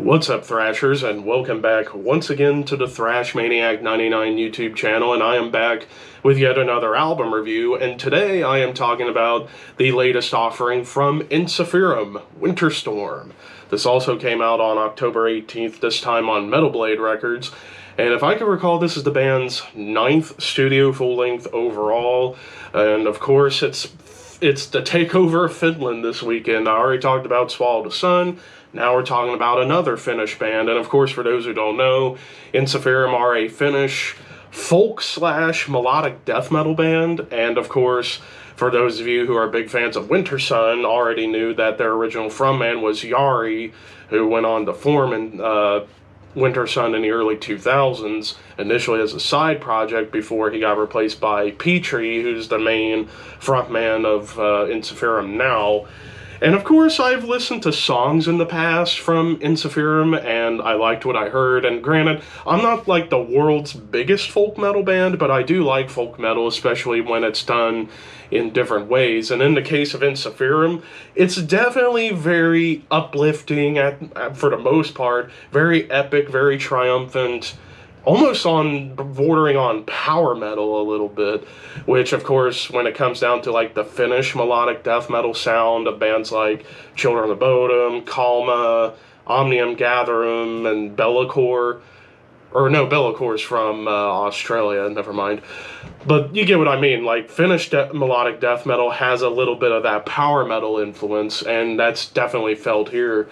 What's up, Thrashers, and welcome back once again to the Thrash Maniac 99 YouTube channel, and I am back with yet another album review, and today I am talking about the latest offering from Ensiferum, Winter Storm. This also came out on October 18th, this time on Metal Blade Records, and if I can recall, this is the band's 9th studio full-length overall, and of course it's the takeover of Finland this weekend. I already talked about Swallow the Sun. Now we're talking about another Finnish band, and of course, for those who don't know, Ensiferum are a Finnish folk/melodic death metal band, and of course, for those of you who are big fans of Winter Sun, already knew that their original frontman was Jari, who went on to form Winter Sun in the early 2000s, initially as a side project before he got replaced by Petri, who's the main frontman of Ensiferum now. And of course, I've listened to songs in the past from Ensiferum, and I liked what I heard. And granted, I'm not like the world's biggest folk metal band, but I do like folk metal, especially when it's done in different ways. And in the case of Ensiferum, it's definitely very uplifting, for the most part, very epic, very triumphant, almost bordering on power metal a little bit, which of course, when it comes down to like the Finnish melodic death metal sound of bands like Children of the Bodom, Kalma, Omnium Gatherum, and Bellacore, Bellacore's from Australia, never mind. But you get what I mean, like Finnish melodic death metal has a little bit of that power metal influence, and that's definitely felt here.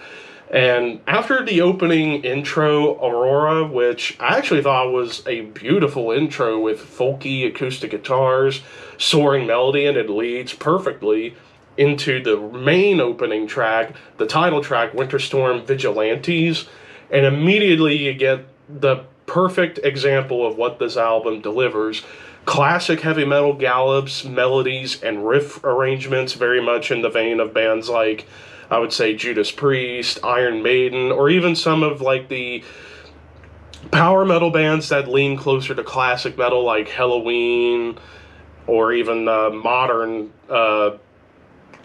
And after the opening intro, Aurora, which I actually thought was a beautiful intro with folky acoustic guitars, soaring melody, and it leads perfectly into the main opening track, the title track, Winter Storm Vigilantes, and immediately you get the perfect example of what this album delivers. Classic heavy metal gallops, melodies, and riff arrangements, very much in the vein of bands like, I would say, Judas Priest, Iron Maiden, or even some of like the power metal bands that lean closer to classic metal like Helloween, or even modern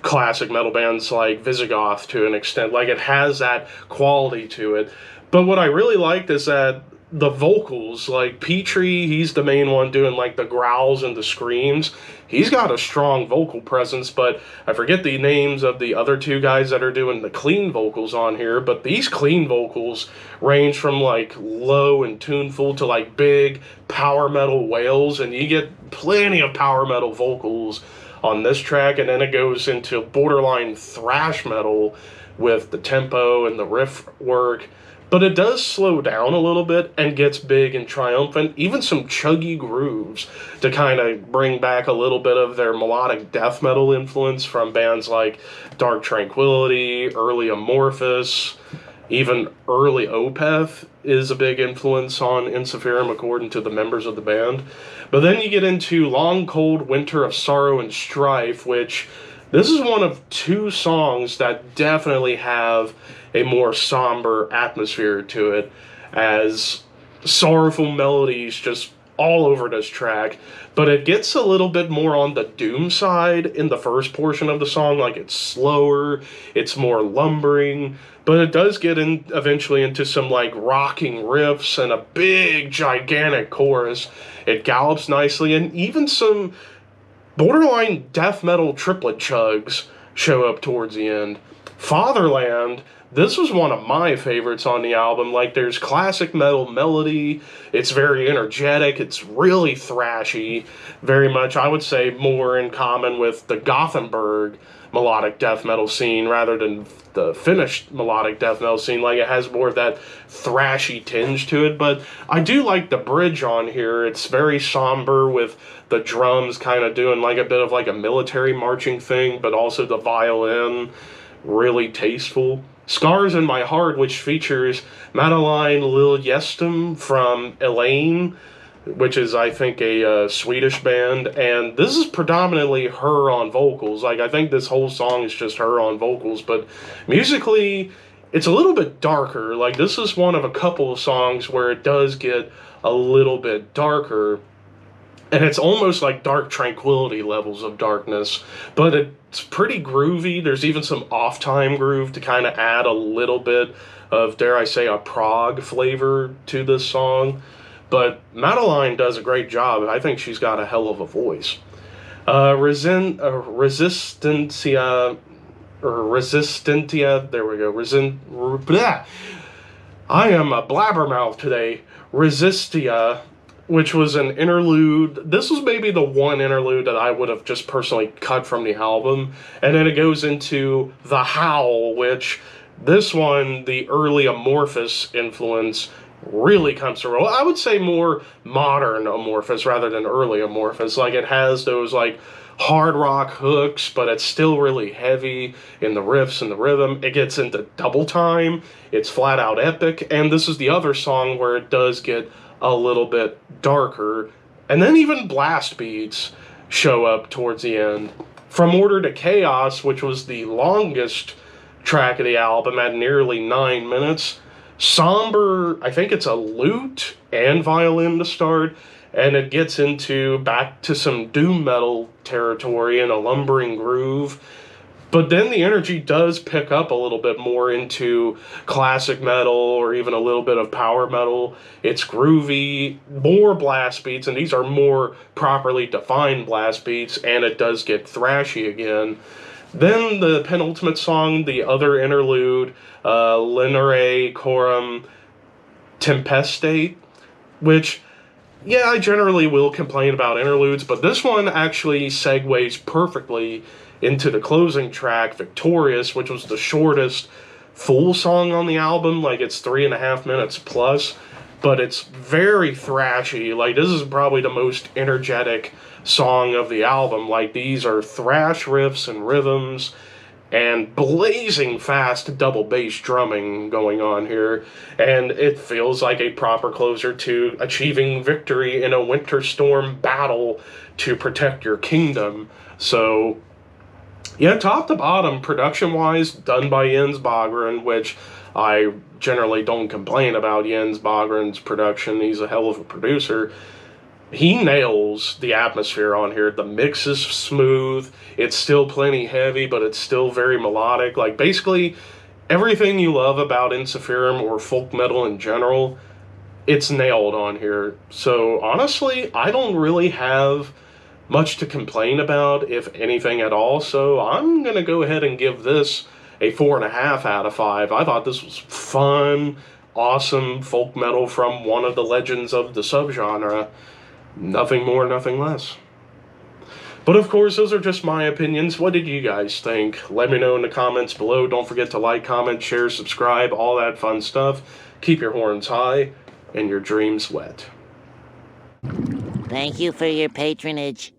classic metal bands like Visigoth to an extent. Like, it has that quality to it. But what I really liked is that the vocals, like Petri, he's the main one doing like the growls and the screams. He's got a strong vocal presence, but I forget the names of the other two guys that are doing the clean vocals on here, but these clean vocals range from like low and tuneful to like big power metal wails, and you get plenty of power metal vocals on this track, and then it goes into borderline thrash metal with the tempo and the riff work. But it does slow down a little bit and gets big and triumphant, even some chuggy grooves to kind of bring back a little bit of their melodic death metal influence from bands like Dark Tranquillity, early Amorphous, even early Opeth is a big influence on Ensiferum according to the members of the band. But then you get into Long Cold Winter of Sorrow and Strife, which this is one of two songs that definitely have a more somber atmosphere to it, as sorrowful melodies just all over this track, but it gets a little bit more on the doom side in the first portion of the song. Like, it's slower, it's more lumbering, but it does get in eventually into some like rocking riffs and a big gigantic chorus. It gallops nicely, and even some borderline death metal triplet chugs show up towards the end. Fatherland, this was one of my favorites on the album. Like, there's classic metal melody, it's very energetic, it's really thrashy, very much, I would say, more in common with the Gothenburg melodic death metal scene rather than the Finnish melodic death metal scene. Like, it has more of that thrashy tinge to it, but I do like the bridge on here. It's very somber with the drums kind of doing like a bit of like a military marching thing, but also the violin, really tasteful. Scars in My Heart, which features Madeline Liljestam from Elaine, which is, I think, a Swedish band, and this is predominantly her on vocals. Like, I think this whole song is just her on vocals, but musically, it's a little bit darker. Like, this is one of a couple of songs where it does get a little bit darker. and it's almost like Dark Tranquility levels of darkness, but it's pretty groovy. There's even some off time groove to kind of add a little bit of, dare I say, a prog flavor to this song. But Madeline does a great job. I think she's got a hell of a voice. Resistencia, or Resistentia, there we go. Blah. I am a blabbermouth today. Resistia, which was an interlude. This was maybe the one interlude that I would have just personally cut from the album. And then it goes into The Howl, which this one, the early Amorphous influence, really comes through. Well, I would say more modern Amorphous rather than early Amorphous. Like, it has those, like, hard rock hooks, but it's still really heavy in the riffs and the rhythm. It gets into double time. It's flat out epic. And this is the other song where it does get a little bit darker. And then even blast beats show up towards the end. From Order to Chaos, which was the longest track of the album at nearly 9 minutes, somber, I think it's a lute and violin to start, and it gets into back to some doom metal territory in a lumbering groove. But then the energy does pick up a little bit more into classic metal or even a little bit of power metal. It's groovy, more blast beats, and these are more properly defined blast beats, and it does get thrashy again. Then the penultimate song, the other interlude, Linere Coram Tempestate, which, yeah, I generally will complain about interludes, but this one actually segues perfectly into the closing track, Victorious, which was the shortest full song on the album. Like, it's 3.5 minutes plus, but it's very thrashy. Like, this is probably the most energetic song of the album. Like, these are thrash riffs and rhythms and blazing fast double bass drumming going on here, and it feels like a proper closer to achieving victory in a winter storm battle to protect your kingdom. So, yeah, top to bottom, production-wise, done by Jens Bogren, which I generally don't complain about Jens Bogren's production. He's a hell of a producer. He nails the atmosphere on here. The mix is smooth. It's still plenty heavy, but it's still very melodic. Like, basically, everything you love about Ensiferum or folk metal in general, it's nailed on here. So, honestly, I don't really have much to complain about, if anything at all. So, I'm going to go ahead and give this a 4.5 out of 5. I thought this was fun, awesome folk metal from one of the legends of the subgenre. Nothing more, nothing less. But of course, those are just my opinions. What did you guys think? Let me know in the comments below. Don't forget to like, comment, share, subscribe, all that fun stuff. Keep your horns high and your dreams wet. Thank you for your patronage.